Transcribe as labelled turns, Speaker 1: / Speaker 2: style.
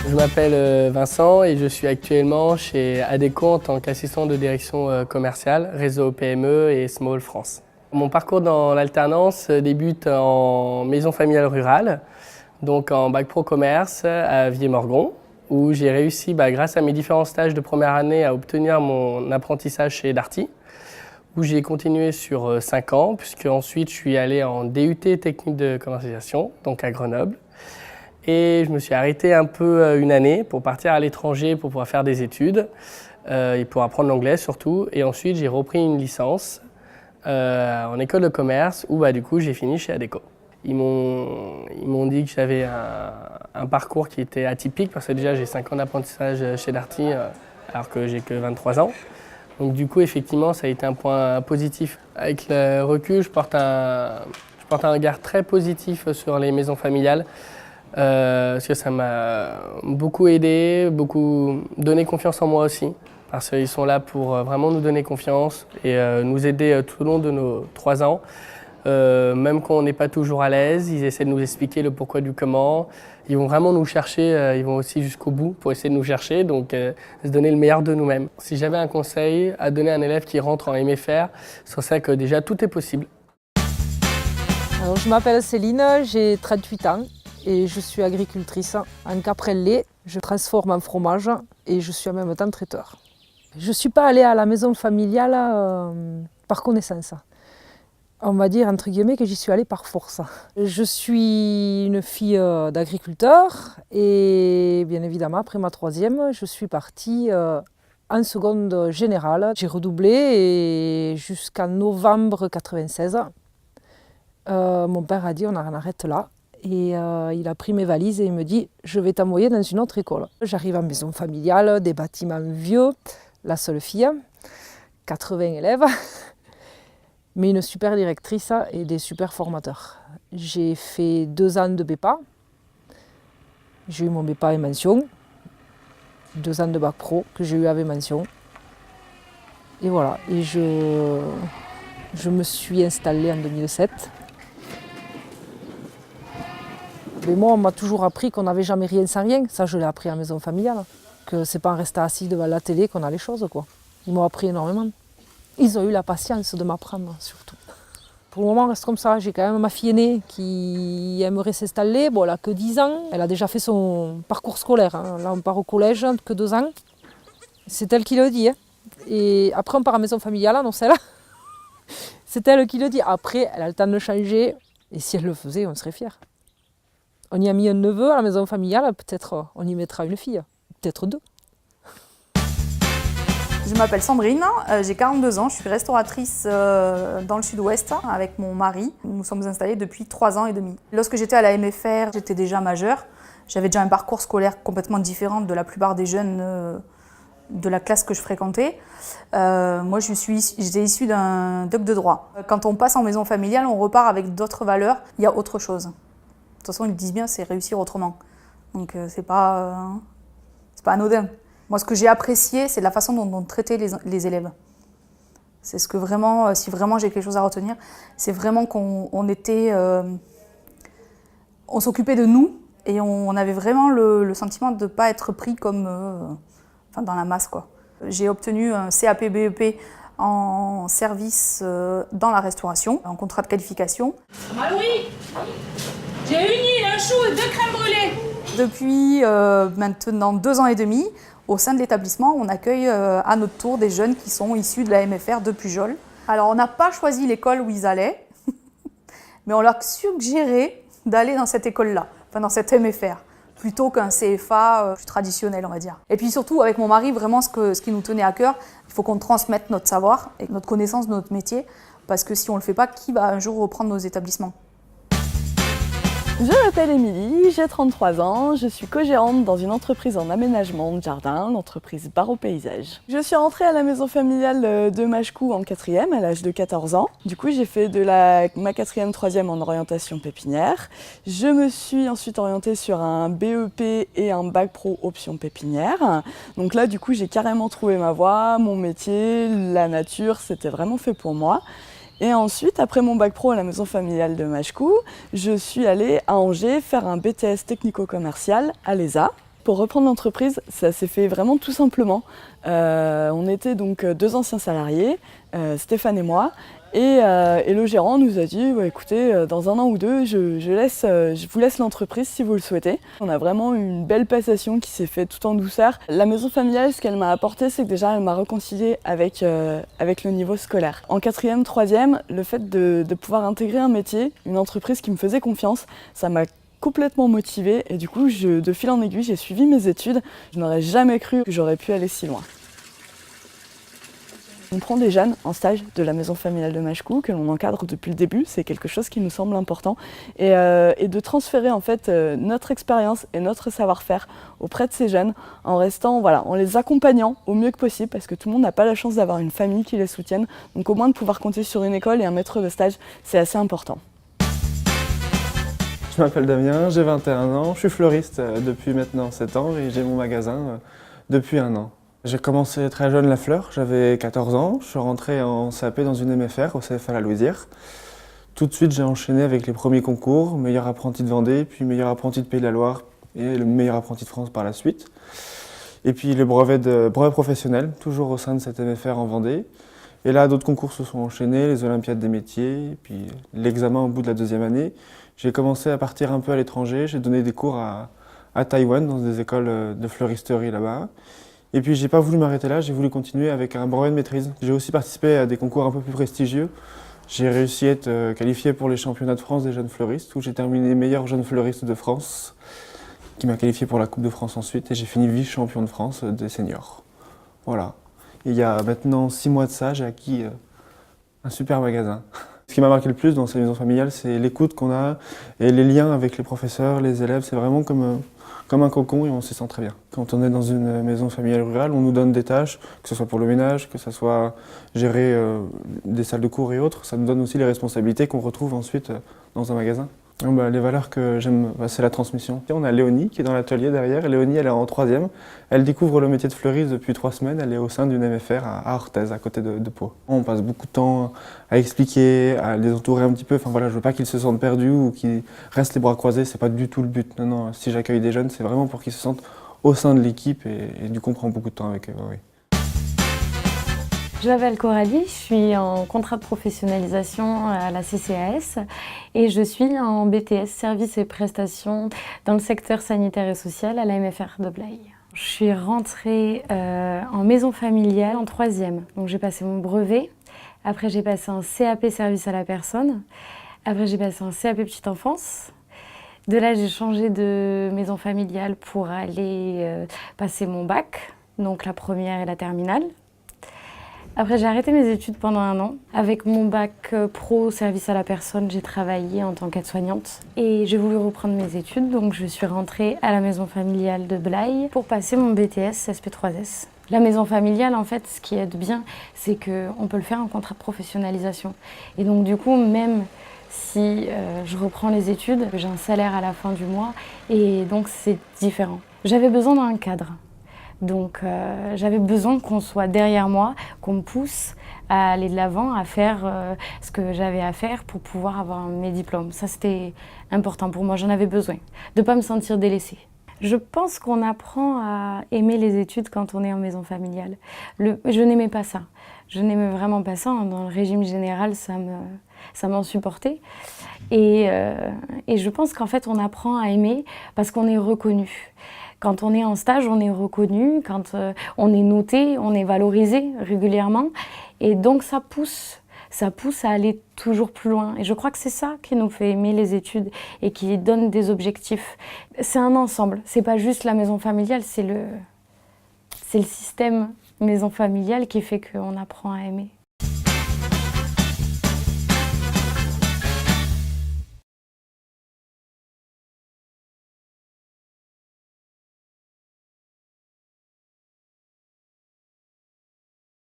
Speaker 1: Je m'appelle Vincent et je suis actuellement chez Adecco en tant qu'assistant de direction commerciale, réseau PME et Small France. Mon parcours dans l'alternance débute en maison familiale rurale, donc en bac pro commerce à Vieux-Morgon, où j'ai réussi, grâce à mes différents stages de première année, à obtenir mon apprentissage chez Darty, où j'ai continué sur 5 ans, puisque ensuite je suis allé en DUT technique de commercialisation, donc à Grenoble. Et je me suis arrêté un peu une année pour partir à l'étranger pour pouvoir faire des études et pour apprendre l'anglais surtout. Et ensuite, j'ai repris une licence en école de commerce où du coup, j'ai fini chez Adecco. Ils m'ont dit que j'avais un parcours qui était atypique parce que déjà, j'ai 5 ans d'apprentissage chez Darty alors que j'ai que 23 ans. Donc du coup, effectivement, ça a été un point positif. Avec le recul, je porte un regard très positif sur les maisons familiales. Parce que ça m'a beaucoup aidé, beaucoup donné confiance en moi aussi, parce qu'ils sont là pour vraiment nous donner confiance et nous aider tout au long de nos 3 ans. Même quand on n'est pas toujours à l'aise, ils essaient de nous expliquer le pourquoi du comment. Ils vont vraiment nous chercher, ils vont aussi jusqu'au bout pour essayer de nous chercher, donc se donner le meilleur de nous-mêmes. Si j'avais un conseil à donner à un élève qui rentre en MFR, ce serait que déjà tout est possible.
Speaker 2: Alors, je m'appelle Céline, j'ai 38 ans. Et je suis agricultrice en caprel-lait, je transforme en fromage et je suis en même temps traiteur. Je ne suis pas allée à la maison familiale par connaissance. On va dire entre guillemets que j'y suis allée par force. Je suis une fille d'agriculteur et bien évidemment après ma 3e, je suis partie en seconde générale. J'ai redoublé et jusqu'en novembre 1996, mon père a dit on arrête là. Et il a pris mes valises et il me dit « Je vais t'envoyer dans une autre école ». J'arrive en maison familiale, des bâtiments vieux, la seule fille, 80 élèves, mais une super directrice et des super formateurs. J'ai fait 2 ans de BEPA, j'ai eu mon BEPA et mention, 2 ans de bac pro que j'ai eu avec mention. Et voilà, et je me suis installée en 2007. Mais moi, on m'a toujours appris qu'on n'avait jamais rien sans rien. Ça, je l'ai appris à la maison familiale. Que c'est pas en restant assis devant la télé qu'on a les choses, quoi. Ils m'ont appris énormément. Ils ont eu la patience de m'apprendre, surtout. Pour le moment, on reste comme ça. J'ai quand même ma fille aînée qui aimerait s'installer. Bon, elle a que 10 ans. Elle a déjà fait son parcours scolaire. Là, on part au collège, que 2 ans. C'est elle qui le dit. Et après, on part à la maison familiale, non, celle-là. C'est elle qui le dit. Après, elle a le temps de changer. Et si elle le faisait, on serait fiers. On y a mis un neveu à la maison familiale, peut-être on y mettra une fille, peut-être 2.
Speaker 3: Je m'appelle Sandrine, j'ai 42 ans, je suis restauratrice dans le sud-ouest avec mon mari. Nous sommes installés depuis 3 ans et demi. Lorsque j'étais à la MFR, j'étais déjà majeure. J'avais déjà un parcours scolaire complètement différent de la plupart des jeunes de la classe que je fréquentais. Moi, j'étais issue d'un doc de droit. Quand on passe en maison familiale, on repart avec d'autres valeurs, il y a autre chose. De toute façon, ils disent bien, c'est réussir autrement. Donc, c'est pas anodin. Moi, ce que j'ai apprécié, c'est la façon dont on traitait les élèves. C'est ce que vraiment, si vraiment j'ai quelque chose à retenir, c'est vraiment qu'on s'occupait de nous et on avait vraiment le sentiment de ne pas être pris comme dans la masse, quoi. J'ai obtenu un CAP BEP en service dans la restauration, en contrat de qualification.
Speaker 4: Ah oui, j'ai uni, un chou et 2 crèmes brûlées.
Speaker 3: Depuis maintenant 2 ans et demi, au sein de l'établissement, on accueille à notre tour des jeunes qui sont issus de la MFR de Pujol. Alors on n'a pas choisi l'école où ils allaient, mais on leur suggérait d'aller dans cette école-là, enfin dans cette MFR, plutôt qu'un CFA plus traditionnel, on va dire. Et puis surtout, avec mon mari, vraiment ce qui nous tenait à cœur, il faut qu'on transmette notre savoir et notre connaissance de notre métier, parce que si on ne le fait pas, qui va un jour reprendre nos établissements ?
Speaker 5: Je m'appelle Émilie, j'ai 33 ans, je suis co-gérante dans une entreprise en aménagement de jardin, l'entreprise Barreau Paysage. Je suis rentrée à la maison familiale de Machecou en 4e à l'âge de 14 ans. Du coup, j'ai fait ma 4e, 3e en orientation pépinière. Je me suis ensuite orientée sur un BEP et un bac pro option pépinière. Donc là, du coup, j'ai carrément trouvé ma voie, mon métier, la nature, c'était vraiment fait pour moi. Et ensuite, après mon bac pro à la maison familiale de Machecou, je suis allée à Angers faire un BTS technico-commercial à l'ESA. pour reprendre l'entreprise, ça s'est fait vraiment tout simplement. On était donc 2 anciens salariés, Stéphane et moi, et le gérant nous a dit écoutez, dans 1 an ou 2, je vous laisse l'entreprise si vous le souhaitez. On a vraiment eu une belle passation qui s'est faite tout en douceur. La maison familiale, ce qu'elle m'a apporté, c'est que déjà elle m'a réconciliée avec le niveau scolaire. En 4e, 3e, le fait de pouvoir intégrer un métier, une entreprise qui me faisait confiance, ça m'a complètement motivée et du coup, de fil en aiguille, j'ai suivi mes études. Je n'aurais jamais cru que j'aurais pu aller si loin. On prend des jeunes en stage de la maison familiale de Machecou, que l'on encadre depuis le début, c'est quelque chose qui nous semble important. Et de transférer en fait notre expérience et notre savoir-faire auprès de ces jeunes en restant, en les accompagnant au mieux que possible, parce que tout le monde n'a pas la chance d'avoir une famille qui les soutienne. Donc au moins de pouvoir compter sur une école et un maître de stage, c'est assez important.
Speaker 6: Je m'appelle Damien, j'ai 21 ans, je suis fleuriste depuis maintenant 7 ans et j'ai mon magasin depuis 1 an. J'ai commencé très jeune la fleur, j'avais 14 ans, je suis rentré en CAP dans une MFR au CFA La Louisière. Tout de suite j'ai enchaîné avec les premiers concours, meilleur apprenti de Vendée, puis meilleur apprenti de Pays de la Loire et le meilleur apprenti de France par la suite. Et puis le brevet professionnel, toujours au sein de cette MFR en Vendée. Et là d'autres concours se sont enchaînés, les Olympiades des métiers, puis l'examen au bout de la 2e année. J'ai commencé à partir un peu à l'étranger, j'ai donné des cours à Taïwan dans des écoles de fleuristerie là-bas. Et puis j'ai pas voulu m'arrêter là, j'ai voulu continuer avec un brevet de maîtrise. J'ai aussi participé à des concours un peu plus prestigieux. J'ai réussi à être qualifié pour les championnats de France des jeunes fleuristes, où j'ai terminé meilleur jeune fleuriste de France, qui m'a qualifié pour la Coupe de France ensuite, et j'ai fini vice-champion de France des seniors. Voilà. Et il y a maintenant 6 mois de ça, j'ai acquis un super magasin. Ce qui m'a marqué le plus dans cette maison familiale, c'est l'écoute qu'on a et les liens avec les professeurs, les élèves. C'est vraiment comme un cocon et on s'y sent très bien. Quand on est dans une maison familiale rurale, on nous donne des tâches, que ce soit pour le ménage, que ce soit gérer des salles de cours et autres. Ça nous donne aussi les responsabilités qu'on retrouve ensuite dans un magasin. Les valeurs que j'aime, c'est la transmission. On a Léonie qui est dans l'atelier derrière. Léonie, elle est en 3e. Elle découvre le métier de fleuriste depuis 3 semaines. Elle est au sein d'une MFR à Orthez, à côté de Pau. On passe beaucoup de temps à expliquer, à les entourer un petit peu. Enfin voilà, je veux pas qu'ils se sentent perdus ou qu'ils restent les bras croisés. C'est pas du tout le but. Non, si j'accueille des jeunes, c'est vraiment pour qu'ils se sentent au sein de l'équipe et du coup, on prend beaucoup de temps avec eux. Oui.
Speaker 7: Je m'appelle Coralie, je suis en contrat de professionnalisation à la CCAS et je suis en BTS Services et prestations dans le secteur sanitaire et social à la MFR de Blaye. Je suis rentrée en maison familiale en 3e, donc j'ai passé mon brevet, après j'ai passé un CAP service à la personne, après j'ai passé un CAP petite enfance. De là j'ai changé de maison familiale pour aller passer mon bac, donc la première et la terminale. Après, j'ai arrêté mes études pendant 1 an. Avec mon bac pro service à la personne, j'ai travaillé en tant qu'aide-soignante. Et j'ai voulu reprendre mes études, donc je suis rentrée à la maison familiale de Blaye pour passer mon BTS SP3S. La maison familiale, en fait, ce qui aide bien, c'est qu'on peut le faire en contrat de professionnalisation. Et donc, du coup, même si je reprends les études, j'ai un salaire à la fin du mois et donc c'est différent. J'avais besoin d'un cadre. Donc j'avais besoin qu'on soit derrière moi, qu'on me pousse à aller de l'avant, à faire ce que j'avais à faire pour pouvoir avoir mes diplômes. Ça c'était important pour moi, j'en avais besoin, de ne pas me sentir délaissée. Je pense qu'on apprend à aimer les études quand on est en maison familiale. Je n'aimais pas ça, je n'aimais vraiment pas ça. Dans le régime général, ça m'en supportait. Et je pense qu'en fait on apprend à aimer parce qu'on est reconnu. Quand on est en stage, on est reconnu, quand on est noté, on est valorisé régulièrement. Et donc ça pousse à aller toujours plus loin. Et je crois que c'est ça qui nous fait aimer les études et qui donne des objectifs. C'est un ensemble, c'est pas juste la maison familiale, c'est le système maison familiale qui fait qu'on apprend à aimer.